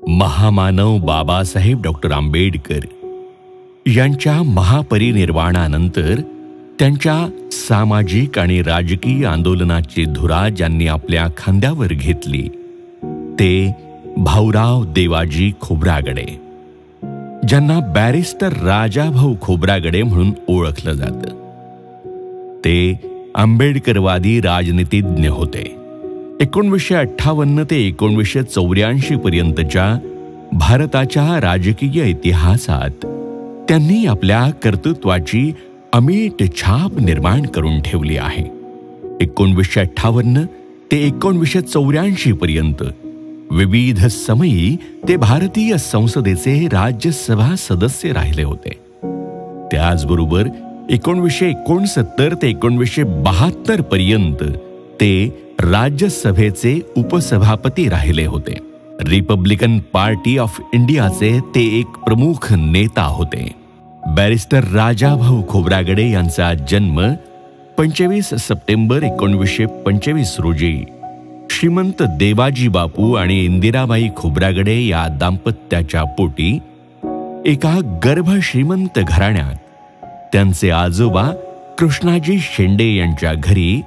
महामानव बाबासाहेब डॉक्टर आंबेडकर यांच्या महापरिनिर्वाणानंतर त्यांच्या सामाजिक आणि राजकीय आंदोलनाची धुरा ज्यांनी आपल्या खांद्यावर घेतली ते भाऊराव देवाजी खोब्रागडे, ज्यांना बॅरिस्टर राजाभाऊ खोब्रागडे म्हणून ओळखलं जातं. ते आंबेडकरवादी राजनीतिज्ञ होते. 1958 ते 1984 पर्यंतच्या भारताच्या राजकीय इतिहासात त्यांनी आपल्या कर्तृत्वाची अमीट छाप निर्माण करून ठेवली आहे. 1958 ते 1984 पर्यंत विविध समयी ते भारतीय संसदेचे राज्यसभा सदस्य राहिले होते. त्याचबरोबर 1969 ते 1972 पर्यंत ते राज्यसभेचे उपसभापती राहिले होते. रिपब्लिकन पार्टी ऑफ इंडियाचे ते एक प्रमुख नेता होते. बॅरिस्टर राजाभाऊ खोब्रागडे यांचा जन्म 25 सप्टेंबर 1925 रोजी श्रीमंत देवाजी बापू आणि इंदिराबाई खोब्रागडे या दाम्पत्याच्या पोटी एका गर्भश्रीमंत घराण्यात त्यांचे आजोबा कृष्णाजी शेंडे यांच्या घरी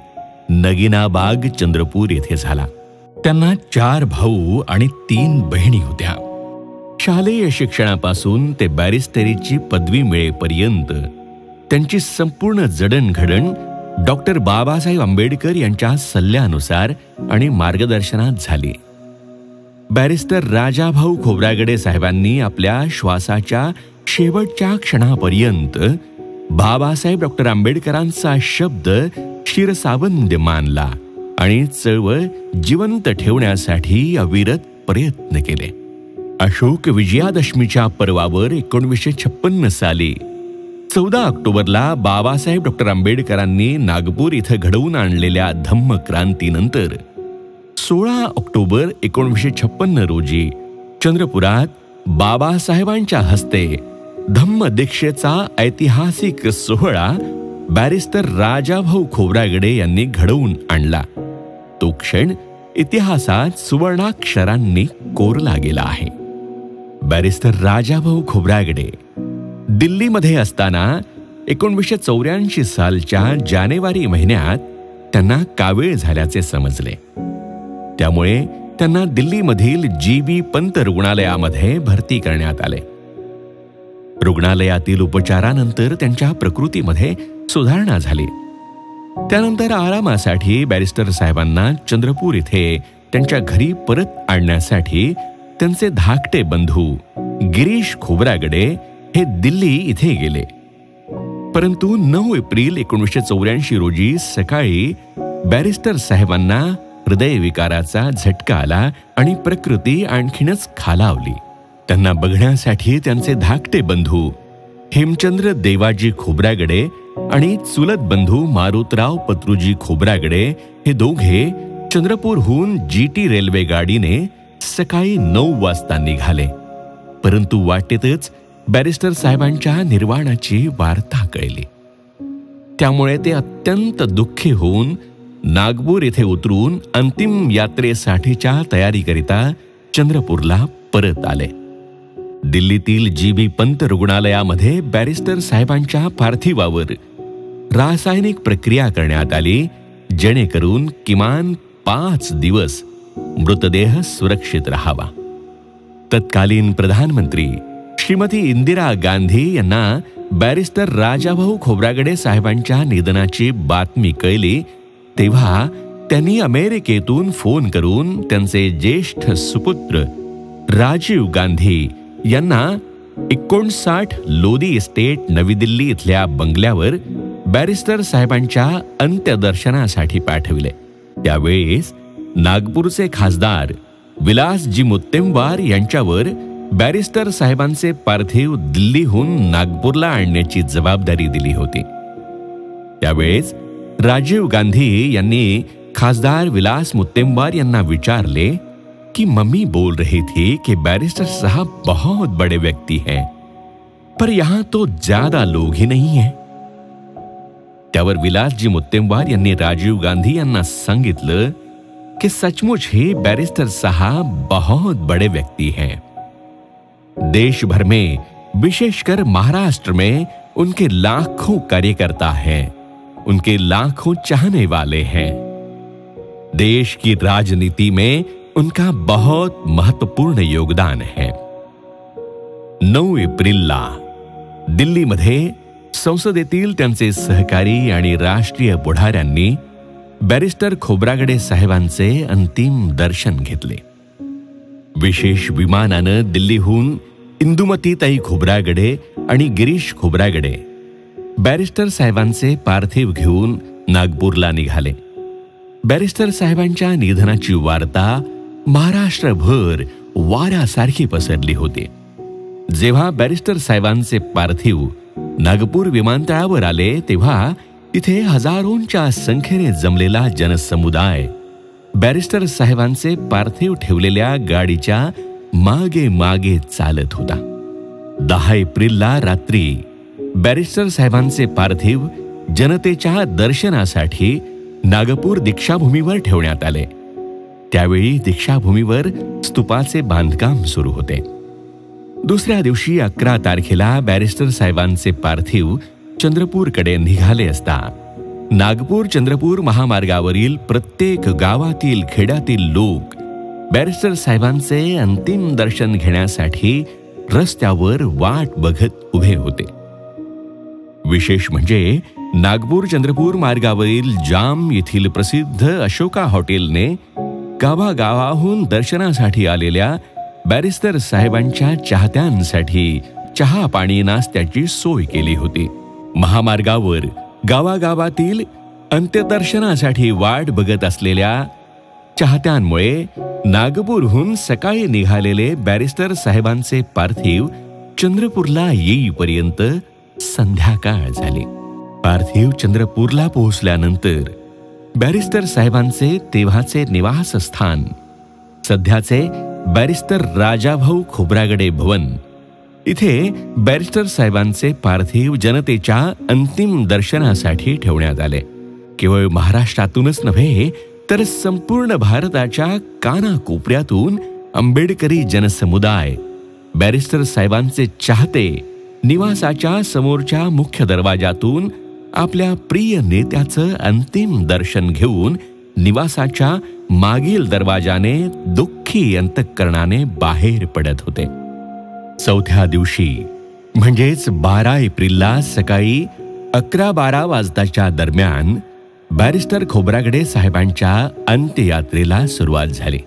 नगिनाबाग चंद्रपूर येथे झाला. त्यांना 4 भाऊ आणि 3 बहिणी होत्या. शालेय शिक्षणापासून ते बॅरिस्टरीची पदवी मिळेपर्यंत त्यांची संपूर्ण जडणघडण डॉक्टर बाबासाहेब आंबेडकर यांच्या सल्ल्यानुसार आणि मार्गदर्शनात झाली. बॅरिस्टर राजाभाऊ खोब्रागडे साहेबांनी आपल्या श्वासाच्या शेवटच्या क्षणापर्यंत बाबासाहेब डॉक्टर आंबेडकरांचा शब्द शिरसावंद मानला आणि चळवळ जिवंत ठेवण्यासाठी अविरत प्रयत्न केले. अशोक विजयादशमीच्या पर्वावर 1956 साली 14 ऑक्टोबरला बाबासाहेब डॉक्टर आंबेडकरांनी नागपूर इथं घडवून आणलेल्या धम्म क्रांतीनंतर 16 ऑक्टोबर 1956 रोजी चंद्रपुरात बाबासाहेबांच्या हस्ते धम्म दीक्षेचा ऐतिहासिक सोहळा बॅरिस्टर राजाभाऊ खोब्रागडे यांनी घडवून आणला. तो क्षण इतिहासात सुवर्णाक्षरांनी कोरला गेला आहे. बॅरिस्टर राजाभाऊ खोब्रागडे दिल्लीमध्ये असताना 1984 सालच्या जानेवारी महिन्यात त्यांना कावीळ झाल्याचे समजले. त्यामुळे त्यांना दिल्लीमधील जी.बी. पंत रुग्णालयामध्ये भरती करण्यात आले. रुग्णालयातील उपचारानंतर त्यांच्या प्रकृतीमध्ये सुधारणा झाली. त्यानंतर आरामासाठी बॅरिस्टर साहेबांना चंद्रपूर इथे त्यांच्या घरी परत आणण्यासाठी त्यांचे धाकटे बंधू गिरीश खोब्रागडे हे दिल्ली इथे गेले. परंतु 9 एप्रिल 1984 रोजी सकाळी बॅरिस्टर साहेबांना हृदयविकाराचा झटका आला आणि प्रकृती आणखीनच खालावली. त्यांना बघण्यासाठी त्यांचे धाकटे बंधू हेमचंद्र देवाजी खोब्रागडे आणि चुलत बंधू मारुतराव पत्रुजी खोब्रागडे हे दोघे चंद्रपूरहून GT रेल्वे गाडीने सकाळी 9 वाजता निघाले. परंतु वाटेतच बॅरिस्टर साहेबांच्या निर्वाणाची वार्ता कळली. त्यामुळे ते अत्यंत दुःखी होऊन नागपूर येथे उतरून अंतिम यात्रेसाठीच्या तयारीकरिता चंद्रपूरला परत आले. दिल्लीतील जी.बी. पंत रुग्णालयामध्ये बॅरिस्टर साहेबांच्या पार्थिवावर रासायनिक प्रक्रिया करण्यात आली, जेणेकरून किमान 5 दिवस मृतदेह सुरक्षित राहावा. तत्कालीन प्रधानमंत्री श्रीमती इंदिरा गांधी यांना बॅरिस्टर राजाभाऊ खोब्रागडे साहेबांच्या निधनाची बातमी कळली तेव्हा त्यांनी अमेरिकेतून फोन करून त्यांचे ज्येष्ठ सुपुत्र राजीव गांधी यांना 59 लोधी इस्टेट नवी दिल्ली इथल्या बंगल्यावर बॅरिस्टर साहेबांच्या अंत्यदर्शनासाठी पाठविले. त्यावेळेस नागपूरचे खासदार विलासजी मुत्तेमवार यांच्यावर बॅरिस्टर साहेबांचे पार्थिव दिल्लीहून नागपूरला आणण्याची जबाबदारी दिली होती. त्यावेळेस राजीव गांधी यांनी खासदार विलास मुत्तेमवार यांना विचारले कि मम्मी बोल रही थी कि बैरिस्टर साहब बहुत बड़े व्यक्ति हैं, पर यहां तो ज्यादा लोग ही नहीं हैं. त्यावर विलासजी मुत्तेमवार यांनी राजीव गांधी यांना सांगितलं कि सचमुच ही बैरिस्टर साहब बहुत बड़े व्यक्ति हैं. देश भर में, विशेषकर महाराष्ट्र में उनके लाखों कार्यकर्ता हैं, उनके लाखों चाहने वाले हैं। देश की राजनीति में उनका बहुत महत्वपूर्ण योगदान है। 9 एप्रिलला दिल्लीमध्ये संसदेतील त्यांचे सहकारी आणि राष्ट्रीय पुढाऱ्यांनी बॅरिस्टर खोब्रागडे साहेबांचे अंतिम दर्शन घेतले। विशेष विमानानं दिल्लीहून इंदुमतीताई खोब्रागडे आणि गिरीश खोब्रागडे बॅरिस्टर साहेबांचे पार्थिव घेऊन नागपूरला निघाले। बॅरिस्टर साहेबांच्या निधनाची वार्ता महाराष्ट्रभर वाऱ्यासारखी पसरली होती। जेव्हा बॅरिस्टर साहेबांचे पार्थिव नागपूर विमानतळावर आले तेव्हा तिथे हजारोंच्या संख्येने जमलेला जनसमुदाय बॅरिस्टर साहेबांचे पार्थिव ठेवलेल्या गाडीच्या मागे मागे चालत होता। 10 एप्रिलला रात्री बॅरिस्टर साहेबांचे पार्थिव जनतेच्या दर्शनासाठी नागपूर दीक्षाभूमीवर ठेवण्यात आले। त्यावेळी दीक्षाभूमीवर स्तूपाचे बांधकाम सुरू होते। दुसऱ्या दिवशी 11 तारखेला बॅरिस्टर साहेबांचे पार्थिव चंद्रपूरकडे निघाले असता नागपूर चंद्रपूर महामार्गावरील प्रत्येक गावातील खेड्यातील लोक बॅरिस्टर साहेबांचे अंतिम दर्शन घेण्यासाठी रस्त्यावर वाट बघत उभे होते। विशेष म्हणजे नागपूर चंद्रपूर मार्गावरील जाम येथील प्रसिद्ध अशोका हॉटेलने गावागावाहून दर्शनासाठी आलेल्या बॅरिस्टर साहेबांच्या चाहत्यांसाठी चहा पाणी नाश्त्याची सोय केली होती। महामार्गावर गावागावातील अंत्यदर्शनासाठी वाट बघत असलेल्या चाहत्यांमुळे नागपूरहून सकाळी निघालेले बॅरिस्टर साहेबांचे पार्थिव चंद्रपूरला येईपर्यंत संध्याकाळ झाली। पार्थिव चंद्रपूरला पोहोचल्यानंतर बॅरिस्टर साहेबांचे तेव्हाचे निवासस्थान सध्याचे बॅरिस्टर राजाभाऊ खोब्रागडे भवन इथे बॅरिस्टर साहेबांचे पार्थिव जनतेच्या अंतिम दर्शनासाठी ठेवण्यात आले। केवळ महाराष्ट्रातूनच नव्हे तर संपूर्ण भारताच्या कानाकोपऱ्यातून आंबेडकरी जनसमुदाय बॅरिस्टर साहेबांचे चाहते निवासाच्या समोरच्या मुख्य दरवाजातून आपल्या प्रिय नेत्याचं अंतिम दर्शन घेऊन निवासाच्या मागील दरवाजाने दुःखी अंतःकरणाने बाहेर पडत होते। चौथ्या दिवशी म्हणजेच 12 एप्रिलला सकाळी 11-12 वाजताच्या दरम्यान बॅरिस्टर खोब्रागडे साहेबांच्या अंत्ययात्रेला सुरुवात झाली।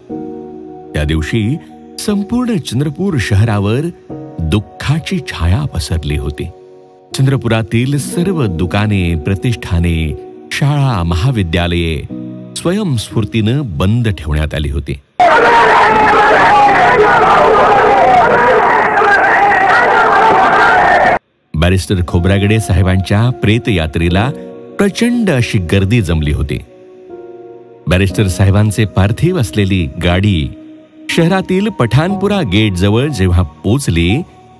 त्या दिवशी संपूर्ण चंद्रपूर शहरावर दुःखाची छाया पसरली होती। चंद्रपुरातील सर्व दुकाने, प्रतिष्ठाने, शाळा, महाविद्यालये स्वयंस्फूर्तीने बंद ठेवण्यात आली होती। बॅरिस्टर खोब्रागडे साहेबांच्या प्रेत यात्रेला प्रचंड अशी गर्दी जमली होती। बॅरिस्टर साहेबांचे पार्थिव असलेली गाडी शहरातील पठाणपुरा गेट जवळ जेव्हा पोहोचली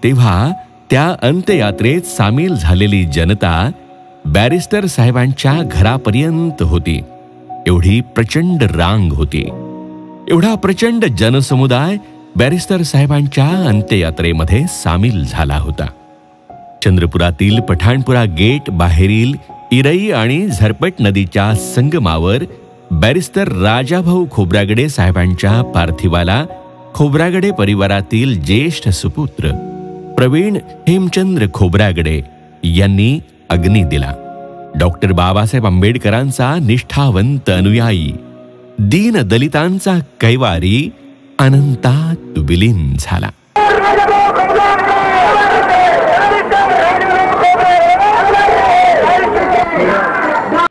तेव्हा त्या अंत्ययात्रेत सामील झालेली जनता बॅरिस्टर साहेबांच्या घरापर्यंत होती। एवढी प्रचंड रांग होती। एवढा प्रचंड जनसमुदाय बॅरिस्टर साहेबांच्या अंत्ययात्रेमध्ये सामील झाला होता। चंद्रपुरातील पठाणपुरा गेट बाहेरील इरई आणि झरपट नदीच्या संगमावर बॅरिस्टर राजाभाऊ खोब्रागडे साहेबांच्या पार्थिवाला खोब्रागडे परिवारातील ज्येष्ठ सुपुत्र प्रवीण हेमचंद्र खोब्रागडे यांनी अग्नी दिला। डॉक्टर बाबासाहेब आंबेडकरांचा निष्ठावंत अनुयायी, दीन दलितांचा कैवारी अनंतात विलीन झाला।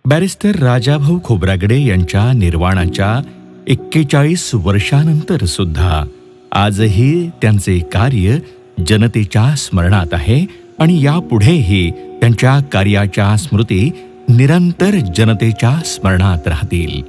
बॅरिस्टर राजाभाऊ खोब्रागडे यांच्या निर्वाणाच्या 41 वर्षानंतर सुद्धा आजही त्यांचे कार्य जनतेच्या स्मरणात आहे आणि यापुढेही त्यांच्या कार्याच्या स्मृती निरंतर जनतेच्या स्मरणात राहतील।